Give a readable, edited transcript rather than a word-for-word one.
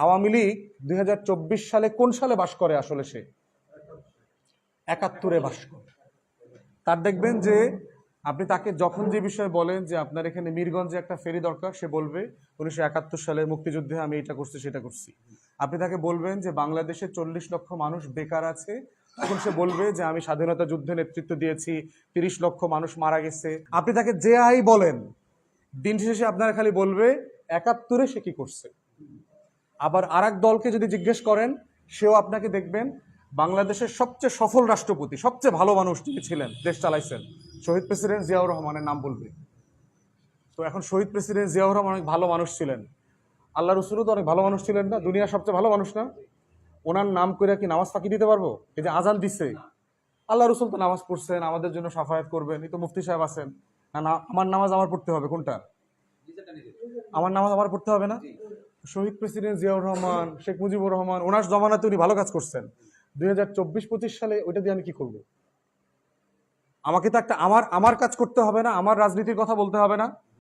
আওয়ামী লীগ 2024 সালে কোন সালে বাস করে? আসলে সে 71-এ বাস করে। তার দেখবেন যে আপনি তাকে যখন যে বিষয়ে বলেন যে আপনার এখানে মিরগঞ্জে একটা ফেরি দরকার, সে বলবে 1971 সালে মুক্তিযুদ্ধে আমি এটা করছি সেটা করছি। আপনি তাকে বলবেন যে বাংলাদেশে 40 লক্ষ মানুষ বেকার আছে, তখন সে বলবে যে আমি স্বাধীনতা যুদ্ধে নেতৃত্ব দিয়েছি, 30 লক্ষ মানুষ মারা গেছে। আপনি তাকে যে আই বলেন, দিন শেষে আপনারা খালি বলবে 71-এ সে কি করছে। আবার আরেক দলকে যদি জিজ্ঞেস করেন, সেও আপনাকে দেখবেন বাংলাদেশের সবচেয়ে সফল রাষ্ট্রপতি, সবচেয়ে ভালো মানুষ যিনি ছিলেন, দেশ চালাইছেন, শহীদ প্রেসিডেন্ট জিয়াউর রহমানের নাম বলবে। তো এখন শহীদ প্রেসিডেন্ট জিয়াউর রহমান অনেক ভালো মানুষ ছিলেন, আল্লাহ রসুলও তো অনেক ভালো মানুষ ছিলেন না? দুনিয়ার সবচেয়ে ভালো মানুষ না? ওনার নাম করে কি নামাজ ফাঁকি দিতে পারবো? এই যে আজান দিচ্ছে, আল্লাহ রসুল তো নামাজ পড়ছেন, আমাদের জন্য সাফায়াত করবেন, এই তো মুফতি সাহেব আছেন না? না, আমার নামাজ আমার পড়তে হবে কোনটা? আমার নামাজ আমার পড়তে হবে না? শহীদ প্রেসিডেন্ট জিয়াউর রহমান, শেখ মুজিবুর রহমান, ওনার জমানাতে উনি ভালো কাজ করছেন। 2024-25 সালে ওইটা দিয়ে আমি কি করব? আমাকে তো একটা আমার কাজ করতে হবে না? আমার রাজনীতির কথা বলতে হবে না?